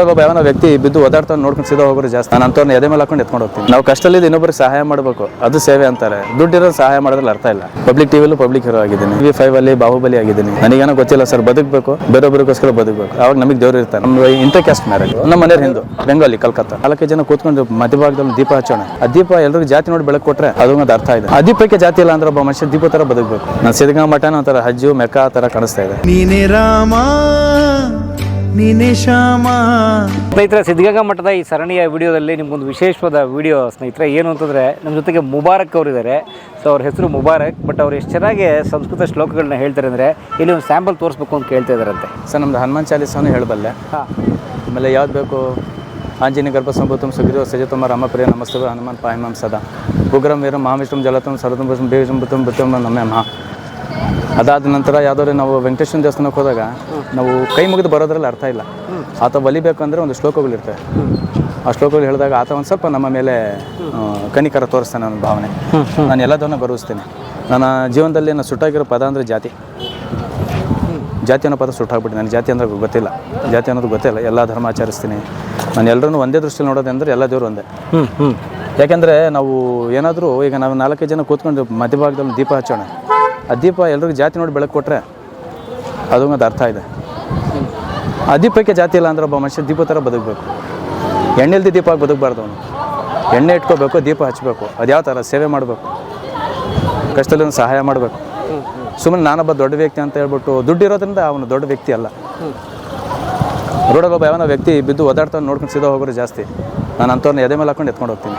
ರೋಡಲ್ಲಿ ಒಬ್ಬ ಯಾವನ ವ್ಯಕ್ತಿ ಬಿದ್ದು ಒದಾಡ್ತಾ ನೋಡ್ಕೊಂಡು ಸೀದಾ ಹೋಗೋರು ಜಾಸ್ತಿ. ನಾನು ಅಂತವ್ರನ್ನ ಎದೆ ಮೇಲೆ ಹಾಕೊಂಡು ಎತ್ಕೊಂಡು ಹೋಗ್ತೀನಿ. ನಾವು ಕಷ್ಟದಲ್ಲಿ ಇನ್ನೊಬ್ಬರಿಗೆ ಸಹಾಯ ಮಾಡಬೇಕು, ಅದು ಸೇವೆ ಅಂತಾರೆ. ದುಡ್ಡಿರೋ ಸಹಾಯ ಮಾಡೋದ್ರಲ್ಲಿ ಅರ್ಥ ಇಲ್ಲ. ಪಬ್ಲಿಕ್ ಟಿವಿಲೂ ಪಬ್ಲಿಕ್ ಹೀರೋ ಆಗಿದ್ದೀನಿ, TV5 ಅಲ್ಲಿ ಬಾಹುಬಲಿ ಆಗಿದ್ದೀನಿ. ನನಗೇನೋ ಗೊತ್ತಿಲ್ಲ ಸರ್, ಬದುಕಬೇಕು, ಬೇರೊಬ್ಬರಿಗೋಸ್ಕರ ಬದುಕಬೇಕು. ಅವಾಗ ನಮಗೆ ದೇವ್ರು ಇರ್ತಾರೆ. ನಮ್ಮ ಇಂಟರ್ ಕ್ಯಾಸ್ಟ್ ಮ್ಯಾರೇಜ್, ನಮ್ಮ ಮನೆಯವ್ರು ಹಿಂದೂ, ಬೆಂಗಾಲಿ, ಕಲ್ಕತ್ತಾ. 4 ಜನ ಕೂತ್ಕೊಂಡು ಮಧ್ಯಭಾಗದಲ್ಲಿ ದೀಪ ಹಚ್ಚೋಣ. ಆ ದೀಪ ಎಲ್ರಿಗೂ ಜಾತಿ ನೋಡಿ ಬೆಳಕು ಕೊಟ್ರೆ ಅದು ಒಂದು ಅರ್ಥ ಇದೆ. ಆ ದೀಪಕ್ಕೆ ಜಾತಿ ಇಲ್ಲ ಅಂದ್ರೆ ಒಬ್ಬ ಮನುಷ್ಯ ದೀಪ ತರ ಬದುಕಬೇಕು. ನಾನು ಸಿದ್ಧಗಂಗಾ ಮಠನ ಒಂಥರ ಹಜ್ಜು ಮೆಕ್ಕಾ ತರ ಕಾಣಿಸ್ತಾ ಇದೆ. ನೀನೇ ರಾಮ ನೀನೇ ಶ್ಯಾಮ. ಸ್ನೇಹಿತರೆ, ಸಿದ್ಧಗಂಗಾ ಮಠದ ಈ ಸರಣಿಯ ವಿಡಿಯೋದಲ್ಲಿ ನಿಮ್ಗೊಂದು ವಿಶೇಷವಾದ ವಿಡಿಯೋ ಸ್ನೇಹಿತರೆ. ಏನು ಅಂತಂದರೆ ನಮ್ಮ ಜೊತೆಗೆ ಮುಬಾರಕ್ ಅವರಿದ್ದಾರೆ. ಸೊ ಅವ್ರ ಹೆಸರು ಮುಬಾರಕ್, ಬಟ್ ಅವ್ರು ಎಷ್ಟು ಚೆನ್ನಾಗಿ ಸಂಸ್ಕೃತ ಶ್ಲೋಕಗಳನ್ನ ಹೇಳ್ತಾರೆ ಅಂದರೆ ಇಲ್ಲಿ ಒಂದು ಸ್ಯಾಂಪಲ್ ತೋರಿಸ್ಬೇಕು ಅಂತ ಕೇಳ್ತಾ ಇದ್ದಾರಂತೆ. ಸರ್ ನಮ್ದು ಹನುಮಾನ್ ಚಾಲೀಸವನ್ನು ಹೇಳಬಲ್ಲೆ. ಆಮೇಲೆ ಯಾವ್ದು ಬೇಕು, ಆಂಜನೇಯ ಗರ್ಭ ಸಂಭೂತಂ ಸುಗಿರೋ ಸಜತಮ ರಾಮಪ್ರಿಯ ನಮಸ್ತವ ಹನುಮಾನ್ ಪಾಯಮಂ ಸದಾ ಉಗ್ರಂ ವೀರಂ ಮಹಾವಿಷ್ಣುಂ ಜಲತಂ ಸರತಂ ಬೇಗಂಬುತಂ ಬುತ್ತಂ ನಮ್ಮೆ ಮಹಾ. ಅದಾದ ನಂತರ ಯಾವುದಾದ್ರು ನಾವು ವೆಂಕಟೇಶ್ವರ ದೇವಸ್ಥಾನಕ್ಕೆ ಹೋದಾಗ ನಾವು ಕೈ ಮುಗಿದು ಬರೋದ್ರಲ್ಲಿ ಅರ್ಥ ಇಲ್ಲ. ಆತ ಒಲಿಬೇಕಂದ್ರೆ ಒಂದು ಶ್ಲೋಕಗಳಿರ್ತವೆ. ಆ ಶ್ಲೋಕಗಳು ಹೇಳಿದಾಗ ಆತ ಒಂದು ಸ್ವಲ್ಪ ನಮ್ಮ ಮೇಲೆ ಕನಿಕರ ತೋರಿಸ್ತಾನೆ. ನನ್ನ ಭಾವನೆ, ನಾನು ಎಲ್ಲದನ್ನು ಗೌರವಿಸ್ತೀನಿ. ನನ್ನ ಜೀವನದಲ್ಲಿ ನಾನು ಸುಟ್ಟಾಗಿರೋ ಪದ ಅಂದರೆ ಜಾತಿ. ಜಾತಿ ಅನ್ನೋ ಪದ ಸುಟ್ಟಾಗ್ಬಿಟ್ಟು ನನಗೆ ಜಾತಿ ಅಂದ್ರೆ ಗೊತ್ತಿಲ್ಲ. ಜಾತಿ ಅನ್ನೋದು ಗೊತ್ತಿಲ್ಲ. ಎಲ್ಲ ಧರ್ಮ ಆಚರಿಸ್ತೀನಿ. ನಾನು ಎಲ್ಲರನ್ನೂ ಒಂದೇ ದೃಷ್ಟಿಯಲ್ಲಿ ನೋಡೋದಂದ್ರೆ ಎಲ್ಲ ದೇವರು ಒಂದೇ. ಯಾಕೆಂದರೆ ನಾವು ಏನಾದರೂ ಈಗ ನಾವು 4 ಜನ ಕೂತ್ಕೊಂಡು ಮಧ್ಯಭಾಗದಲ್ಲಿ ದೀಪ ಹಚ್ಚೋಣ. ಆ ದೀಪ ಎಲ್ರಿಗೂ ಜಾತಿ ನೋಡಿ ಬೆಳಕು ಕೊಟ್ಟರೆ ಅದು ಒಂದು ಅರ್ಥ ಇದೆ. ಆ ದೀಪಕ್ಕೆ ಜಾತಿ ಇಲ್ಲ ಅಂದ್ರೆ ಒಬ್ಬ ಮನುಷ್ಯ ದೀಪ ಥರ ಬದುಕಬೇಕು. ಎಣ್ಣೆ ಇಲ್ದಿ ದೀಪ ಬದುಕಬಾರ್ದು. ಅವನು ಎಣ್ಣೆ ಇಟ್ಕೋಬೇಕು, ದೀಪ ಹಚ್ಚಬೇಕು. ಅದು ಯಾವ ಥರ ಸೇವೆ ಮಾಡಬೇಕು, ಕಷ್ಟದಲ್ಲಿ ಒಂದು ಸಹಾಯ ಮಾಡಬೇಕು. ಸುಮ್ಮನೆ ನಾನೊಬ್ಬ ದೊಡ್ಡ ವ್ಯಕ್ತಿ ಅಂತ ಹೇಳ್ಬಿಟ್ಟು ದುಡ್ಡಿರೋದ್ರಿಂದ ಅವನು ದೊಡ್ಡ ವ್ಯಕ್ತಿ ಅಲ್ಲ. ರೋಡಲ್ಲಿ ಒಬ್ಬ ಯಾವನ ವ್ಯಕ್ತಿ ಬಿದ್ದು ಒದಾಡ್ತಾ ನೋಡ್ಕೊಂಡು ಸೀದಾ ಹೋಗೋರು ಜಾಸ್ತಿ. ನಾನು ಅಂಥವ್ರನ್ನ ಎದೆ ಮೇಲೆ ಹಾಕೊಂಡು ಎತ್ಕೊಂಡು ಹೋಗ್ತೀನಿ.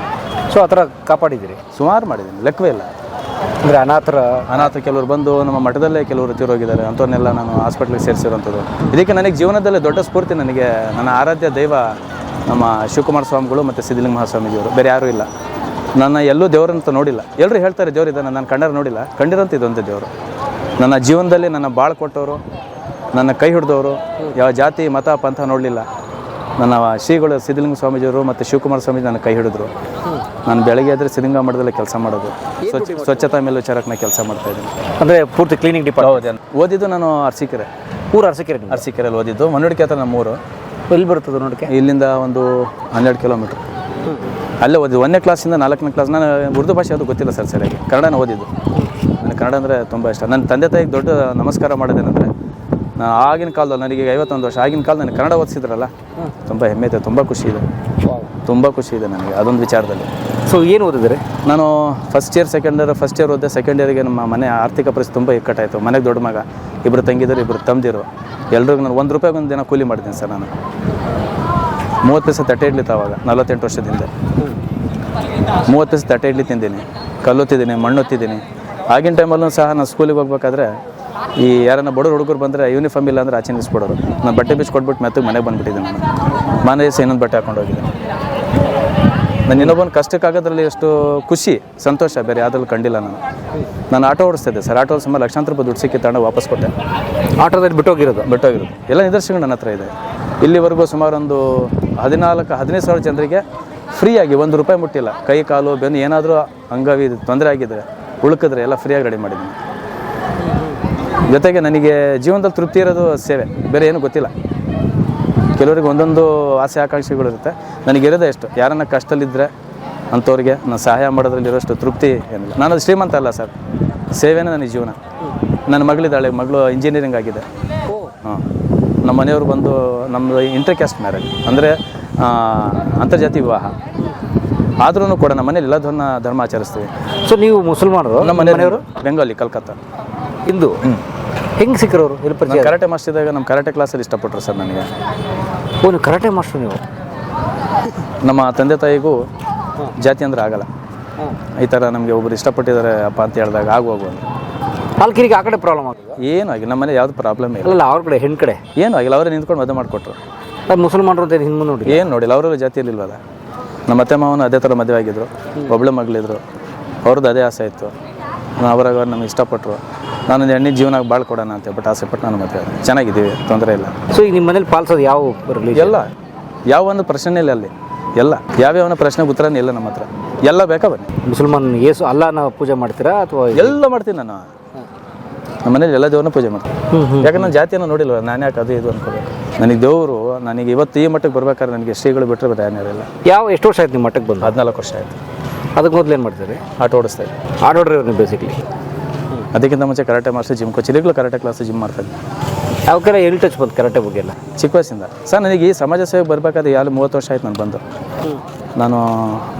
ಸೊ ಆ ಥರ ಕಾಪಾಡಿದ್ದೀರಿ? ಸುಮಾರು ಮಾಡಿದ್ದೀನಿ, ಲೆಕ್ಕವೇ ಇಲ್ಲ. ಅಂದರೆ ಅನಾಥ ಕೆಲವರು ಬಂದು ನಮ್ಮ ಮಠದಲ್ಲೇ ಕೆಲವರು ತೀರೋಗಿದ್ದಾರೆ. ಅಂಥವ್ರನ್ನೆಲ್ಲ ನಾನು ಹಾಸ್ಪಿಟ್ಲಿಗೆ ಸೇರಿಸಿರೋಂಥದ್ದು. ಇದಕ್ಕೆ ನನಗೆ ಜೀವನದಲ್ಲೇ ದೊಡ್ಡ ಸ್ಫೂರ್ತಿ ನನಗೆ ನನ್ನ ಆರಾಧ್ಯ ದೈವ ನಮ್ಮ ಶಿವಕುಮಾರ ಸ್ವಾಮಿಗಳು ಮತ್ತು ಸಿದ್ಧಲಿಂಗ ಮಹಾಸ್ವಾಮೀಜಿಯವರು. ಬೇರೆ ಯಾರೂ ಇಲ್ಲ. ನನ್ನ ಎಲ್ಲೂ ದೇವರಂತ ನೋಡಿಲ್ಲ. ಎಲ್ಲರೂ ಹೇಳ್ತಾರೆ ದೇವರಿದ್ದಾನೆ, ನಾನು ಕಣ್ಣಾರೆ ನೋಡಿಲ್ಲ. ಕಂಡಿರೋಂಥ ಇದೊಂದೇ ದೇವರು. ನನ್ನ ಜೀವನದಲ್ಲಿ ನನ್ನ ಬಾಳು ಕೊಟ್ಟವರು, ನನ್ನ ಕೈ ಹಿಡಿದವರು, ಯಾವ ಜಾತಿ ಮತ ಪಂಥ ನೋಡಲಿಲ್ಲ. ನನ್ನ ಶ್ರೀಗಳು ಸಿದ್ಧಲಿಂಗ ಸ್ವಾಮೀಜಿಯವರು ಮತ್ತು ಶಿವಕುಮಾರ ಸ್ವಾಮೀಜಿ ನನ್ನ ಕೈ ಹಿಡಿದ್ರು. ನಾನು ಬೆಳಗ್ಗೆ ಆದರೆ ಸಿದ್ಧಗಂಗಾ ಮಠದಲ್ಲಿ ಕೆಲಸ ಮಾಡೋದು, ಸ್ವಚ್ಛತಾ ಮೇಲ್ವಿಚಾರಕ್ಕೆ ನಾನು ಕೆಲಸ ಮಾಡ್ತಾಯಿದ್ದೀನಿ. ಅಂದರೆ ಪೂರ್ತಿ ಕ್ಲೀನಿಂಗ್ ಡಿಪಾರ್ಟ್ಮೆಂಟ್. ಓದಿದ್ದು ನಾನು ಅರಸೀಕೆರೆ, ಅರಸೀಕೆರೆಯಲ್ಲಿ ಓದಿದ್ದು. ಮಣ್ಣುಡಿಕೆ ಹತ್ರ ನಮ್ಮ ಊರು. ಎಲ್ಲಿ ಬರ್ತದೆ ನೋಡಿಕೆ? ಇಲ್ಲಿಂದ ಒಂದು 12 ಕಿಲೋಮೀಟ್ರ್. ಅಲ್ಲೇ ಓದಿದ್ದು 1ನೇ ಕ್ಲಾಸಿಂದ 4ನೇ ಕ್ಲಾಸ್. ನಾನು ಉರ್ದು ಭಾಷೆ ಅದು ಗೊತ್ತಿಲ್ಲ ಸರ್ ಸರಿಯಾಗಿ, ಕನ್ನಡನ ಓದಿದ್ದು. ನನಗೆ ಕನ್ನಡ ಅಂದರೆ ತುಂಬ ಇಷ್ಟ. ನನ್ನ ತಂದೆ ತಾಯಿಗೆ ದೊಡ್ಡ ನಮಸ್ಕಾರ ಮಾಡೋದೇನೆಂದರೆ, ನಾನು ಆಗಿನ ಕಾಲದಲ್ಲಿ, ನನಗೆ 51 ವರ್ಷ, ಆಗಿನ ಕಾಲ ನನಗೆ ಕನ್ನಡ ಓದಿಸಿದ್ರಲ್ಲ, ತುಂಬ ಹೆಮ್ಮೆ ಇದೆ, ತುಂಬ ಖುಷಿ ಇದೆ, ತುಂಬ ಖುಷಿ ಇದೆ ನನಗೆ ಅದೊಂದು ವಿಚಾರದಲ್ಲಿ. ಸೊ ಏನು ಓದಿದ್ರೆ? ನಾನು ಫಸ್ಟ್ ಇಯರ್ ಓದಿದೆ. ಸೆಕೆಂಡ್ ಇಯರ್ಗೆ ನಮ್ಮ ಮನೆ ಆರ್ಥಿಕ ಪರಿಸ್ಥಿತಿ ತುಂಬ ಇಕ್ಕಟ್ಟಾಯಿತು. ಮನೆಗೆ ದೊಡ್ಡ ಮಗ, 2 ತಂಗಿದರು, 2 ತಮ್ಮದಿರು. ಎಲ್ರಿಗೂ ನಾನು 1 ರೂಪಾಯಿಗೆ ಒಂದು ದಿನ ಕೂಲಿ ಮಾಡ್ತೀನಿ ಸರ್. ನಾನು 30 ಪೈಸೆ ತಟ್ಟೆ ಇಡ್ಲಿ ಅವಾಗ 48 ವರ್ಷದ ಹಿಂದೆ 30 ಪೈಸೆ ತಟ್ಟೆ ಇಡ್ಲಿ ತಿಂದೀನಿ, ಕಲ್ಲೊತ್ತಿದ್ದೀನಿ, ಮಣ್ಣೊತ್ತಿದ್ದೀನಿ. ಆಗಿನ ಟೈಮಲ್ಲೂ ಸಹ ನಾನು ಸ್ಕೂಲಿಗೆ ಹೋಗ್ಬೇಕಾದ್ರೆ ಈ ಯಾರನ್ನ ಬಡವ್ರು ಹುಡುಗರು ಬಂದರೆ ಯೂನಿಫಾರ್ಮ್ ಇಲ್ಲ ಅಂದರೆ ಆಚೆ ನಿಲ್ಲಿಸ್ಬಿಡೋರು. ನಾನು ಬಟ್ಟೆ ಬಿಚ್ಚಿ ಕೊಟ್ಬಿಟ್ಟು ಮೆತ್ತಗೆ ಮನೆಗೆ ಬಂದುಬಿಟ್ಟಿದ್ದೀನಿ. ನಾನು ಮನೆ ದಿವಸ ಇನ್ನೊಂದು ಬಟ್ಟೆ ಹಾಕೊಂಡು ಹೋಗಿದ್ದೆ. ನಾನು ಇನ್ನೊಬ್ಬನ ಕಷ್ಟಕ್ಕಾಗೋದ್ರಲ್ಲಿ ಎಷ್ಟು ಖುಷಿ, ಸಂತೋಷ ಬೇರೆ ಯಾವುದ್ರಲ್ಲಿ ಕಂಡಿಲ್ಲ. ನಾನು ಆಟೋ ಓಡಿಸ್ತಿದ್ದೆ ಸರ್. ಆಟೋ ಸುಮಾರು ಲಕ್ಷಾಂತರ ರೂಪಾಯಿ ದುಡ್ಡು ಸಿಕ್ಕಿ ತಗೊಂಡು ವಾಪಸ್ ಕೊಟ್ಟೆ. ಆಟೋದಲ್ಲಿ ಬಿಟ್ಟೋಗಿರೋದು ಎಲ್ಲ ನಿದರ್ಶನಗಳು ನನ್ನ ಹತ್ರ ಇದೆ. ಇಲ್ಲಿವರೆಗೂ ಸುಮಾರು ಒಂದು 14-15 ಸಾವಿರ ಜನರಿಗೆ ಫ್ರೀಯಾಗಿ 1 ರೂಪಾಯಿ ಮುಟ್ಟಿಲ್ಲ. ಕೈ ಕಾಲು ಬೆನ್ನು ಏನಾದರೂ ಅಂಗವಿ ತೊಂದರೆ ಆಗಿದ್ರೆ ಉಳುಕಿದ್ರೆ ಎಲ್ಲ ಫ್ರೀಯಾಗಿ ರೆಡಿ ಮಾಡಿದ್ದೀನಿ. ಜೊತೆಗೆ ನನಗೆ ಜೀವನದಲ್ಲಿ ತೃಪ್ತಿ ಇರೋದು ಸೇವೆ, ಬೇರೆ ಏನೂ ಗೊತ್ತಿಲ್ಲ. ಕೆಲವರಿಗೆ ಒಂದೊಂದು ಆಸೆ ಆಕಾಂಕ್ಷೆಗಳಿರುತ್ತೆ. ನನಗಿರೋದೇ ಎಷ್ಟು, ಯಾರನ್ನ ಕಷ್ಟದಲ್ಲಿದ್ದರೆ ಅಂಥವ್ರಿಗೆ ನಾನು ಸಹಾಯ ಮಾಡೋದ್ರಲ್ಲಿ ಇರೋಷ್ಟು ತೃಪ್ತಿ ಏನಿಲ್ಲ. ನಾನು ಅದು ಶ್ರೀಮಂತ ಅಲ್ಲ ಸರ್, ಸೇವೆನೇ ನನಗೆ ಜೀವನ. ನನ್ನ ಮಗಳು ಇಂಜಿನಿಯರಿಂಗ್ ಆಗಿದೆ. ನಮ್ಮ ಮನೆಯವರು ಬಂದು ನಮ್ಮದು ಇಂಟರ್ ಕ್ಯಾಸ್ಟ್ ಮ್ಯಾರೇಜ್, ಅಂದರೆ ಅಂತರ್ಜಾತಿ ವಿವಾಹ. ಆದ್ರೂ ಕೂಡ ನಮ್ಮ ಮನೇಲಿ ಎಲ್ಲ ಧರ್ಮ ಆಚರಿಸ್ತೀವಿ. ಸೊ ನೀವು ಮುಸಲ್ಮಾನರು? ನಮ್ಮ ಮನೆಯವರು ಬೆಂಗಾಲಿ, ಕಲ್ಕತ್ತಾ, ಹಿಂದೂ. ಹೆಂಗೆ ಸಿಕ್ಕರವರು? ಕರಾಟೆ ಮಾಸ್ಟರ್ ಇದ್ದಾಗ ನಮ್ಮ ಕರಾಟೆ ಕ್ಲಾಸಲ್ಲಿ ಇಷ್ಟಪಟ್ಟರು ಸರ್ ನನಗೆ. ನೀವು ಕರಾಟೆ ಮಾಸ್ಟರ್? ನೀವು ನಮ್ಮ ತಂದೆ ತಾಯಿಗೂ ಜಾತಿ ಅಂದರೆ ಆಗಲ್ಲ. ಈ ಥರ ನಮಗೆ ಒಬ್ಬರು ಇಷ್ಟಪಟ್ಟಿದ್ದಾರೆ ಅಪ್ಪ ಅಂತ ಹೇಳಿದಾಗ ಆಗುವಾಗ ನಾಲ್ಕರಿಗೆ ಆ ಕಡೆ ಪ್ರಾಬ್ಲಮ್ ಆಗಿದೆ? ಏನೂ ಆಗಿಲ್ಲ. ನಮ್ಮ ಮನೆ ಯಾವ್ದು ಪ್ರಾಬ್ಲಮ್ ಇಲ್ಲ. ಅವ್ರ ಕಡೆ ಹೆಣ್ಣು ಕಡೆ ಏನೂ ಆಗಿಲ್ಲ. ಅವರೇ ನಿಂತ್ಕೊಂಡು ಮದುವೆ ಮಾಡಿಕೊಟ್ರು. ಮುಸಲ್ಮಾನರು ಅಂತ ಹಿಂದೆ ನೋಡಿ ಏನು ನೋಡಿಲ್ಲ. ಅವರೆಲ್ಲ ಜಾತಿಯಲ್ಲಿ ಇಲ್ವಲ್ಲ. ನಮ್ಮ ಅತ್ತೆ ಮಾವನು ಅದೇ ಥರ ಮದುವೆ ಆಗಿದ್ರು, ಒಬ್ಬಳೆ ಮಗಳಿದ್ರು. ಅವ್ರದ್ದು ಅದೇ ಆಸೆ ಇತ್ತು. ಅವರಾಗ ನಮಗೆ ಇಷ್ಟಪಟ್ಟರು. ನಾನು ಹೆಣ್ಣಿನ ಜೀವನ ಭಾಳ ಕೊಡೋಣ ಅಂತ ಹೇಳ್ಬಿಟ್ಟು ಆಸೆ ಪಟ್ಟು ನಾನು ಮದುವೆ ಚೆನ್ನಾಗಿದ್ದೀವಿ, ತೊಂದರೆ ಇಲ್ಲ. ಸೊ ಈಗ ನಿಮ್ಮ ಮನೇಲಿ ಪಾಲಿಸೋದು ಯಾವ ಬರಲಿ? ಎಲ್ಲ ಯಾವ ಒಂದು ಪ್ರಶ್ನೆ ಇಲ್ಲ ಅಲ್ಲಿ. ಎಲ್ಲ ಯಾವ್ಯಾವ ಪ್ರಶ್ನೆಗೆ ಉತ್ತರನೇ ಇಲ್ಲ ನಮ್ಮ ಹತ್ರ. ಎಲ್ಲ ಬೇಕಾ ಬನ್ನಿ. ಮುಸಲ್ಮಾನ್ ಯೇಸು ಅಲ್ಲಾನ ಪೂಜೆ ಮಾಡ್ತೀರಾ ಅಥವಾ? ಎಲ್ಲ ಮಾಡ್ತೀನಿ ನಾನು. ನಮ್ಮ ಮನೇಲಿ ಎಲ್ಲ ದೇವ್ರನ್ನ ಪೂಜೆ ಮಾಡ್ತೀನಿ. ಯಾಕಂದ್ರೆ ನಾನು ಜಾತಿಯನ್ನು ನೋಡಿಲ್ವ, ನಾನು ಯಾಕೆ ಅದು ಇದು ಅನ್ಕೋಬೇಕು. ನನಗೆ ದೇವರು ನನಗೆ ಇವತ್ತು ಈ ಮಟ್ಟಕ್ಕೆ ಬರ್ಬೇಕಾದ್ರೆ ನನಗೆ ಶ್ರೀಗಳು ಬಿಟ್ಟರೆ ಬೇರೆ ಏನಿರಲಿಲ್ಲ. ಎಷ್ಟು ವರ್ಷ ಆಯ್ತು ನಿಮ್ಮ ಮಟ್ಟಕ್ಕೆ ಬಂದು? 14 ವರ್ಷ ಆಯಿತು. ಅದಕ್ಕೆ ಮೊದಲು ಏನು ಮಾಡ್ತೀರಿ? ಆಟೋ ಓಡಿಸ್ತಾ ಇದ್ದೆ. ಆಟೋ ಡ್ರೈವರ್ ನೀವು ಬೇಸಿಕ್ಲಿ. ಅದಕ್ಕಿಂತ ಮುಂಚೆ ಕರಾಟೆ ಮಾಸ್ಟರ್, ಜಿಮ್ ಕೋಚ್, ಈಗಲೂ ಕರಾಟೆ ಕ್ಲಾಸ್ ಜಿಮ್ ಮಾಡ್ತಾಯಿದ್ದೆ. ಯಾವ ಕಡೆ ಎಲ್ಲಿ ಟಚ್ ಬಂತು ಕರಾಟೆ ಬಗ್ಗೆ ಎಲ್ಲ? ಚಿಕ್ಕ ವಯಸ್ಸಿಂದ ಸರ್. ನನಗೆ ಈ ಸಮಾಜ ಸೇವೆಗೆ ಬರಬೇಕಾದ್ರೆ 30 ವರ್ಷ ಆಯ್ತು ನಾನು ಬಂದು. ನಾನು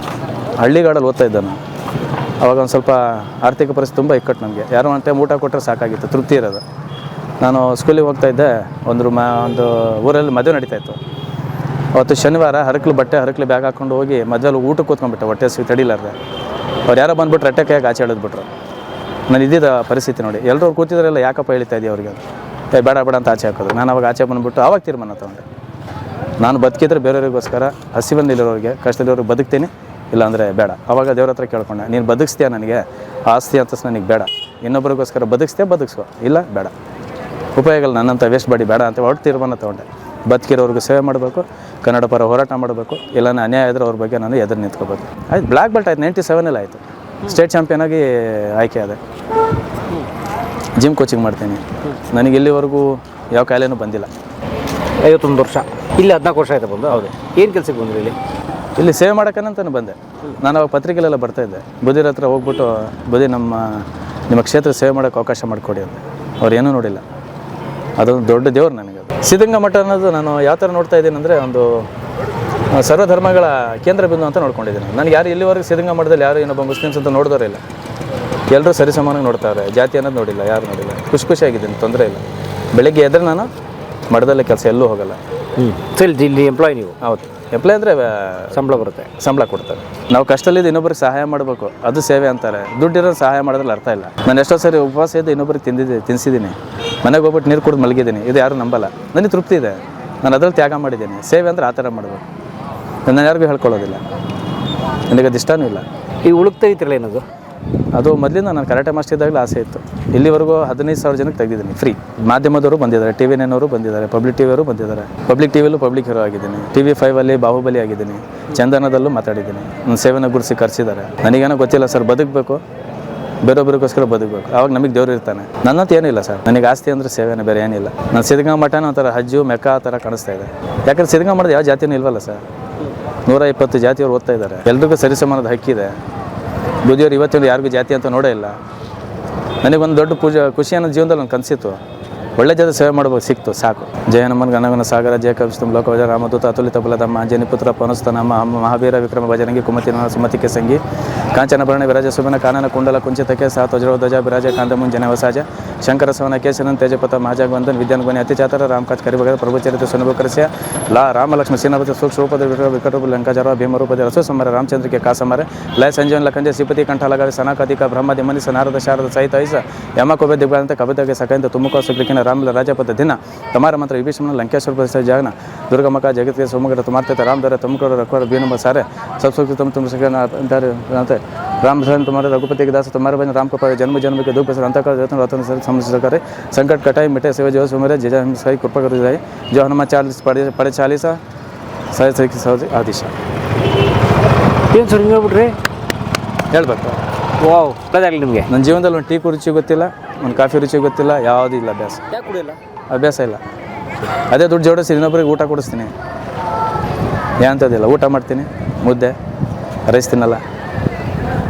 ಹಳ್ಳಿಗಾಡಲ್ಲಿ ಓದ್ತಾ ಇದ್ದೆ. ನಾನು ಅವಾಗ ಒಂದು ಸ್ವಲ್ಪ ಆರ್ಥಿಕ ಪರಿಸ್ಥಿತಿ ತುಂಬ ಇಕ್ಕಟ್ಟು ನನಗೆ. ಯಾರೋ ಒಂದು ಟೈಮ್ ಊಟ ಕೊಟ್ಟರೆ ಸಾಕಾಗಿತ್ತು, ತೃಪ್ತಿ ಇರೋದು. ನಾನು ಸ್ಕೂಲಿಗೆ ಹೋಗ್ತಾ ಇದ್ದೆ. ಒಂದು ಊರಲ್ಲಿ ಮದುವೆ ನಡೀತಾಯಿತ್ತು. ಅವತ್ತು ಶನಿವಾರ ಹರಕಲಿ ಬ್ಯಾಗ್ ಹಾಕ್ಕೊಂಡು ಹೋಗಿ ಮದುವೆಲಿ ಊಟಕ್ಕೆ ಕೂತ್ಕೊಂಡ್ಬಿಟ್ಟೆ, ಹೊಟ್ಟೆ ತಡಿಲಾರ್ದೆ. ಅವ್ರು ಯಾರೋ ಬಂದುಬಿಟ್ಟು ರಟ್ಟೆ ಕೈಯಾಗಿ ಆಚೆ ಎಳೆದ್ಬಿಟ್ರು. ನಾನು ಇದ್ದಿದ್ದ ಪರಿಸ್ಥಿತಿ ನೋಡಿ. ಎಲ್ಲರೂ ಕೂತಿದ್ರೆಲ್ಲ ಯಾಕಪ್ಪ ಹೇಳ್ತಾ ಇದ್ದೀವಿ ಅವ್ರಿಗೆ, ಬೇಡ ಅಂತ ಆಚೆ ಹಾಕೋದು. ನಾನು ಅವಾಗ ಆಚೆ ಬಂದುಬಿಟ್ಟು ಆವಾಗ ತೀರ್ಮಾನ ತೊಗೊಂಡೆ, ನಾನು ಬದುಕಿದ್ರೆ ಬೇರೆಯವ್ರಿಗೋಸ್ಕರ, ಹಸಿವಲ್ಲಿರೋರಿಗೆ, ಕಷ್ಟದಲ್ಲಿರೋರಿಗೆ ಬದುಕ್ತೀನಿ, ಇಲ್ಲಾಂದರೆ ಬೇಡ. ಆವಾಗ ದೇವ್ರ ಹತ್ರ ಕೇಳ್ಕೊಂಡೆ, ನೀನು ಬದುಕಿಸ್ತೀಯ ನನಗೆ ಆಸ್ತಿ ಅಂತ ನನಗೆ ಬೇಡ, ಇನ್ನೊಬ್ಬರಿಗೋಸ್ಕರ ಬದುಕಿಸ್ಕೋ, ಇಲ್ಲ ಬೇಡ, ಉಪಯೋಗ ನನ್ನಂಥ ವೇಸ್ಟ್ ಬಾಡಿ ಬೇಡ ಅಂತ ಒಟ್ಟು ತೀರ್ಮಾನ ತೊಗೊಂಡೆ. ಬದುಕಿರೋರ್ಗೂ ಸೇವೆ ಮಾಡಬೇಕು, ಕನ್ನಡ ಪರ ಹೋರಾಟ ಮಾಡಬೇಕು, ಇಲ್ಲ ಅನ್ಯಾಯ ಇದ್ದರೆ ಅವ್ರ ಬಗ್ಗೆ ನಾನು ಎದುರು ನಿಂತ್ಕೋಬೇಕು. ಆಯ್ತು, ಬ್ಲ್ಯಾಕ್ ಬೆಲ್ಟ್ ಆಯ್ತು, 97 ಆಯಿತು. ಸ್ಟೇಟ್ ಚಾಂಪಿಯನ್ ಆಗಿ ಆಯ್ಕೆ ಆದೆ. ಜಿಮ್ ಕೋಚಿಂಗ್ ಮಾಡ್ತೀನಿ. ನನಗೆ ಇಲ್ಲಿವರೆಗೂ ಯಾವ ಕಾಯಿಲೆನೂ ಬಂದಿಲ್ಲ. 51 ವರ್ಷ. ಇಲ್ಲಿ 14 ವರ್ಷ ಆಯ್ತು ಬಂದು? ಹೌದು. ಏನು ಕೆಲಸಕ್ಕೆ ಬಂದ್ರಿ ಇಲ್ಲಿ ಸೇವೆ ಮಾಡೋಕ್ಕಂತಾನೆ ಬಂದೆ. ನಾನು ಅವಾಗ ಪತ್ರಿಕೆಲೆಲ್ಲ ಬರ್ತಾಯಿದ್ದೆ. ಬುದಿರ ಹತ್ರ ಹೋಗ್ಬಿಟ್ಟು, ಬುದಿ ನಿಮ್ಮ ಕ್ಷೇತ್ರ ಸೇವೆ ಮಾಡೋಕ್ಕೆ ಅವಕಾಶ ಮಾಡಿಕೊಡಿ ಅಂತ. ಅವ್ರು ಏನೂ ನೋಡಿಲ್ಲ. ಅದೊಂದು ದೊಡ್ಡ ದೇವ್ರು ನನಗೆ. ಸಿದ್ಧಗಂಗಾ ಮಠ ಅನ್ನೋದು ನಾನು ಯಾವ ಥರ ನೋಡ್ತಾ ಇದ್ದೀನಿ ಅಂದರೆ, ಒಂದು ಸರ್ವಧರ್ಮಗಳ ಕೇಂದ್ರ ಬಿಂದು ಅಂತ ನೋಡ್ಕೊಂಡಿದ್ದೀನಿ. ನನಗೆ ಯಾರು ಇಲ್ಲಿವರೆಗೂ ಸಿದ್ಧಗಂಗಾ ಮಠದಲ್ಲಿ ಯಾರು ಇನ್ನೊಬ್ಬ ಮುಸ್ಲಿಮ್ಸ್ ಅಂತ ನೋಡಿದವರಿಲ್ಲ. ಎಲ್ಲರೂ ಸರಿಸಮಾನಾಗಿ ನೋಡ್ತಾರೆ. ಜಾತಿ ಅನ್ನೋದು ನೋಡಿಲ್ಲ, ಯಾರು ನೋಡಿಲ್ಲ. ಖುಷಿಯಾಗಿದ್ದೀನಿ, ತೊಂದರೆ ಇಲ್ಲ. ಬೆಳಗ್ಗೆ ಎದ್ರೆ ನಾನು ಮಠದಲ್ಲೇ ಕೆಲಸ ಎಲ್ಲೂ ಹೋಗಲ್ಲ. ಇಲ್ಲಿ ಎಂಪ್ಲಾಯ್ ನೀವು? ಹೌದು, ಎಂಪ್ಲಾಯ್ ಅಂದರೆ ಸಂಬಳ ಬರುತ್ತೆ, ಸಂಬಳ ಕೊಡ್ತಾರೆ. ನಾವು ಕಷ್ಟದಲ್ಲಿದ್ದು ಇನ್ನೊಬ್ಬರಿಗೆ ಸಹಾಯ ಮಾಡಬೇಕು, ಅದು ಸೇವೆ ಅಂತಾರೆ. ದುಡ್ಡಿರೋ ಸಹಾಯ ಮಾಡೋದ್ರಲ್ಲಿ ಅರ್ಥ ಇಲ್ಲ. ನಾನು ಎಷ್ಟೋ ಸರಿ ಉಪವಾಸ ಇದ್ದು ಇನ್ನೊಬ್ಬರಿಗೆ ತಿನ್ನಿಸಿದ್ದೀನಿ. ಮನೆಗೆ ಹೋಗ್ಬಿಟ್ಟು ನೀರು ಕುಡಿದು ಮಲಗಿದ್ದೀನಿ. ಇದು ಯಾರು ನಂಬಲ್ಲ. ನನಗೆ ತೃಪ್ತಿ ಇದೆ, ನಾನು ಅದ್ರಲ್ಲಿ ತ್ಯಾಗ ಮಾಡಿದ್ದೀನಿ. ಸೇವೆ ಅಂದರೆ ಆ ಥರ ಮಾಡಬೇಕು. ನಾನು ಯಾರಿಗೂ ಹೇಳ್ಕೊಳ್ಳೋದಿಲ್ಲ, ನನಗೆ ಅದು ಇಷ್ಟನೂ ಇಲ್ಲ. ಈ ಉಳುಕ್ ತೆಗಿತಿರಲ್ಲ ಏನದು? ಅದು ಮೊದಲಿಂದ ನಾನು ಕರಾಟೆ ಮಾಸ್ಟರ್ ಇದ್ದಾಗಲೇ ಆಸೆ ಇತ್ತು. ಇಲ್ಲಿವರೆಗೂ 15,000 ಜನಕ್ಕೆ ತೆಗೆದಿದ್ದೀನಿ ಫ್ರೀ. ಮಾಧ್ಯಮದವರು ಬಂದಿದ್ದಾರೆ, TV 9 ಅವರು ಬಂದಿದ್ದಾರೆ, ಪಬ್ಲಿಕ್ ಟಿವಿಯವರು ಬಂದಿದ್ದಾರೆ. ಪಬ್ಲಿಕ್ ಟಿವಿಯಲ್ಲೂ ಪಬ್ಲಿಕ್ ಹೀರೋ ಆಗಿದ್ದೀನಿ. TV 5 ಬಾಹುಬಲಿ ಆಗಿದ್ದೀನಿ. ಚಂದನದಲ್ಲೂ ಮಾತಾಡಿದ್ದೀನಿ. ನನ್ನ ಸೇವೆನ ಗುರುಸಿ ಕರೆಸಿದ್ದಾರೆ. ನನಗೇನೋ ಗೊತ್ತಿಲ್ಲ ಸರ್, ಬದುಕಬೇಕು, ಬೇರೊಬ್ಬರಿಗೋಸ್ಕರ ಬದುಕಬೇಕು. ಆವಾಗ ನಮಗೆ ದೇವ್ರು ಇರ್ತಾನೆ. ನನ್ನಂತ ಏನಿಲ್ಲ ಸರ್. ನನಗೆ ಆಸ್ತಿ ಅಂದರೆ ಸೇವೆನೇ, ಬೇರೆ ಏನಿಲ್ಲ. ನಾನು ಸಿದ್ಧಗಂಗಾ ಮಠನ ಒಂಥರ ಹಜ್ಜು ಮೆಕ್ಕಾ ಆ ಥರ ಕಾಣಿಸ್ತಾ ಇದೆ. ಯಾಕಂದ್ರೆ ಸಿದ್ಧಗಂಗಾ ಮಠದ ಯಾವ ಜಾತಿನೂ ಇಲ್ವಲ್ಲ ಸರ್. 120 ಜಾತಿಯವರು ಓದ್ತಾ ಇದ್ದಾರೆ. ಎಲ್ರಿಗೂ ಸರಿಸಮಾನದ ಹಕ್ಕಿದೆ. ಬುದ್ಧಿಯವರು ಇವತ್ತಿನ ಯಾರಿಗೂ ಜಾತಿ ಅಂತ ನೋಡೇ ಇಲ್ಲ. ನನಗೊಂದು ದೊಡ್ಡ ಖುಷಿ ಅನ್ನೋ ಜೀವನದಲ್ಲಿ ಒಂದು ಕನಸಿತ್ತು. ಒಳ್ಳೆ ಜೊತೆ ಸೇವೆ ಮಾಡ್ಬೇಕು, ಸಿಕ್ತು, ಸಾಕು. ಜಯ ನಮನ್ ಗಣಗನ ಸಾಗರ ಜಯ ಕವಿಸ್ತಂ ಲೋಕವಜ ರಾಮದೂತ ಅತುಲಿತ ಬಲದಮ್ಮ ಅಂಜನಿ ಪುತ್ರ ಪವನಸ್ತನಮ್ಮ ಮಹಾವೀರ ವಿಕ್ರಮ ಭಜರಂಗಿ ಕುಮತಿನ ಸುಮತಿಕೆ ಸಂಗಿ ಕಾಂಚನ ಭರಣ ವಿರಾಜ ಸುಮನ ಕಾನನ ಕುಂಡಲ ಕುಂಚಿತಕ್ಕೆ ಸಾತ್ ವಜ್ರಧ್ವಜ ವಿರಾಜ ಕಾಂತಮುನ್ ಜನವಸಾಜ ಶಂಕರ ಸವನ ಕೇಶನನ್ ತೇಜಪಥ ಮಹಾಜಗವಂದನ್ ವಿದ್ಯಾನ್ಗುನಿ ಅತಿಚಾತರ ರಾಮಕಾಜ್ ಕರಿಭಗದ ಪ್ರಭುಚರಿತ ಸುನಭಕರಸ್ಯ ರಾಮಲಕ್ಷ್ಮಣ ಸೀನಾಪತಿ ಸೂಕ್ಷ್ಮರೂಪದ ವಿಕಟರೂಪ ಲಂಕಾಚಾರ ಭೀಮರೂಪದ ರಸು ಸಮರ ರಾಮಚಂದ್ರಕ್ಕೆ ಕಾಸಮರೆ ಲಯ ಸಂಜೀವನ್ ಲಖಂಜ ಸಿಪತಿ ಕಂಠಲಗಾವಿ ಸನಾಕಾದಿಕ ಬ್ರಹ್ಮದಿ ಮನಿಸ ನಾರದ ಶಾರದ ಸಹಿತ ಐಸ ಯಮ ಕೊಬೆ ದಿಗ್ಬಂತ ಕವಿತೆಗೆ ಸಕಂತ ತುಮಕೋ ಸುಗ್ಲಿಕಿನ ರಾಮಲ ರಾಜಪಥ ದಿನ ತಮಾರ ಮಂತ್ರ ವಿಭೀಷಣ ಲಂಕೇಶ್ವರ ಪ್ರದೇಶ ಜಾಗನ ದುರ್ಗಮಕ ಜಗತ್ತಿಗೆ ಸೋಮಗರ ತುಮಾರ್ತೆ ರಾಮದರ ತುಮಕೂರು ರಖೋರ ಬೀನಂಬ ಸಾರೆ ಸಬ್ಸುಖ तुम सकते राम धन तुम्हारे रघुपति के दास तुम्हारे बन राम को पाए जन्म जन्म के दुख अंत कर रतन रतन समझ करे संकट कटाई मिटे सेवा जो सुमेरे जय जय सही कृपा कर जाए जो हनुमान 40 पढ़े 40 सही सही सही आदिश ಏನು ಸರ್ ಹಿಂಗೆ ಬಿಟ್ರಿ ಹೇಳ್ಬೇಕು. ವಾವ್, ಒಳ್ಳೆದಾಗಲಿ ನಿಮಗೆ. ನನ್ನ ಜೀವನದಲ್ಲಿ ಒಂದು ಟೀ ರುಚಿ ಗೊತ್ತಿಲ್ಲ, ಒಂದು ಕಾಫಿ ರುಚಿ ಗೊತ್ತಿಲ್ಲ, ಯಾವುದೂ ಇಲ್ಲ. ಯಾಕೆ ಕುಡಿಯಲ್ಲ? ಅಭ್ಯಾಸ ಇಲ್ಲ. ಅದೇ ದುಡ್ಡು ಜೋಡಿಸಿ ಇನ್ನೊಬ್ಬರಿಗೆ ಊಟ ಕೊಡಿಸ್ತೀನಿ, ಏನಂತದಿಲ್ಲ. ಊಟ ಮಾಡ್ತೀನಿ, ಮುದ್ದೆ ರೈಸ್ ತಿನ್ನಲ್ಲ.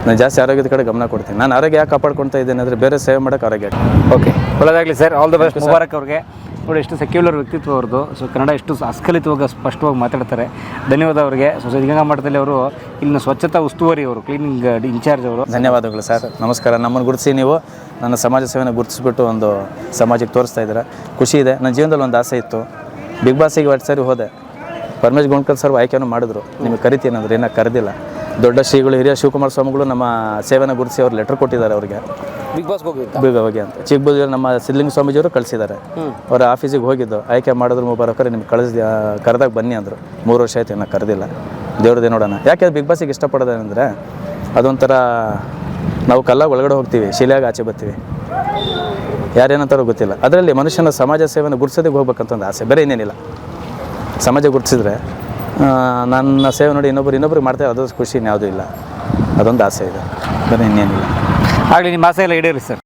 ನಾನು ಜಾಸ್ತಿ ಆರೋಗ್ಯದ ಕಡೆ ಗಮನ ಕೊಡ್ತೀನಿ. ನಾನು ಆರೋಗ್ಯ ಯಾಕೆ ಕಾಪಾಡ್ಕೊಳ್ತಾ ಇದ್ದೇನೆ ಅಂದರೆ ಬೇರೆ ಸೇವೆ ಮಾಡೋಕ್ಕೆ ಆರೋಗ್ಯ. ಓಕೆ, ಒಳ್ಳೆದಾಗಲಿ ಸರ್. ಆಲ್ ದ ಬೆಸ್ಟ್ ಮುಬಾರಕ್ ಅವ್ರಿಗೆ. ನೋಡಿ, ಎಷ್ಟು ಸೆಕ್ಯುಲರ್ ವ್ಯಕ್ತಿತ್ವ ಅವ್ರದ್ದು. ಸೊ ಕನ್ನಡ ಎಷ್ಟು ಅಸ್ಖಲಿತವಾಗಿ ಸ್ಪಷ್ಟವಾಗಿ ಮಾತಾಡ್ತಾರೆ. ಧನ್ಯವಾದ ಅವರಿಗೆ. ಸೊ ಸಿದ್ಧಗಂಗಾ ಮಠದಲ್ಲಿ ಅವರು ಇಲ್ಲಿನ ಸ್ವಚ್ಛತಾ ಉಸ್ತುವಾರಿ, ಅವರು ಕ್ಲೀನಿಂಗ್ ಇನ್ಚಾರ್ಜ್ ಅವರು. ಧನ್ಯವಾದಗಳು ಸರ್, ನಮಸ್ಕಾರ. ನಮ್ಮನ್ನು ಗುರುತಿಸಿ ನೀವು ನನ್ನ ಸಮಾಜ ಸೇವೆನ ಗುರುತಿಸ್ಬಿಟ್ಟು ಒಂದು ಸಮಾಜಕ್ಕೆ ತೋರಿಸ್ತಾ ಇದ್ದೀರಾ. ಖುಷಿ ಇದೆ. ನನ್ನ ಜೀವನದಲ್ಲಿ ಒಂದು ಆಸೆ ಇತ್ತು. ಬಿಗ್ ಬಾಸಿಗೆ 2 ಸಾರಿ ಹೋದೆ. ಪರಮೇಶ್ ಗೋಣ್ಕರ್ ಸರ್ ಆಯ್ಕೆನೂ ಮಾಡಿದ್ರು, ನಿಮಗೆ ಕರಿತೀನಿ ಅಂದ್ರೆ ಏನೂ ಕರೆದಿಲ್ಲ. ದೊಡ್ಡ ಶ್ರೀಗಳು ಹಿರಿಯ ಶಿವಕುಮಾರ ಸ್ವಾಮಿಗಳು ನಮ್ಮ ಸೇವೆನ ಗುರುತಿಸಿ ಅವ್ರು ಲೆಟರ್ ಕೊಟ್ಟಿದ್ದಾರೆ ಅವ್ರಿಗೆ. ಬಿಗ್ ಬಾಸ್ ಹೋಗಿ ಅಂತ ಚಿಕ್ಕಬಳ್ಳೂರು ನಮ್ಮ ಸಿದ್ಧಲಿಂಗ ಸ್ವಾಮೀಜಿಯವರು ಕಳಿಸಿದ್ದಾರೆ. ಅವರ ಆಫೀಸಿಗೆ ಹೋಗಿದ್ದು, ಆಯ್ಕೆ ಮಾಡಿದ್ರು ಮುಬಾರಕರು, ನಿಮ್ಗೆ ಕರೆದಾಗ ಬನ್ನಿ ಅಂದರು. 3 ವರ್ಷ ಆಯ್ತು, ಇನ್ನೂ ಕರೆದಿಲ್ಲ. ದೇವ್ರದೇ ನೋಡೋಣ. ಯಾಕೆ ಬಿಗ್ ಬಾಸಿಗೆ ಇಷ್ಟಪಡೋದೇನೆಂದರೆ ಅದೊಂಥರ ನಾವು ಕಲ್ಲಾಗ ಒಳಗಡೆ ಹೋಗ್ತೀವಿ, ಶಿಲೆಯಾಗ ಆಚೆ ಬರ್ತೀವಿ, ಯಾರೇನಂತಾರೋ ಗೊತ್ತಿಲ್ಲ. ಅದರಲ್ಲಿ ಮನುಷ್ಯನ ಸಮಾಜ ಸೇವೆನ ಗುರುತಿಸೋದಕ್ಕೆ ಹೋಗ್ಬೇಕಂತ ಒಂದು ಆಸೆ, ಬೇರೆ ಇನ್ನೇನಿಲ್ಲ. ಸಮಾಜ ಗುರುತಿಸಿದ್ರೆ ನನ್ನ ಸೇವೆ ನೋಡಿ ಇನ್ನೊಬ್ರಿಗೆ ಮಾಡ್ತೇವೆ, ಅದು ಖುಷಿ ಯಾವುದೂ ಇಲ್ಲ. ಅದೊಂದು ಆಸೆ ಇದೆ, ಬೇರೆ ಇನ್ನೇನಿಲ್ಲ. ಆಗಲಿ, ನಿಮ್ಮ ಆಸೆ ಎಲ್ಲ ಈಡೇರಿ ಸರ್.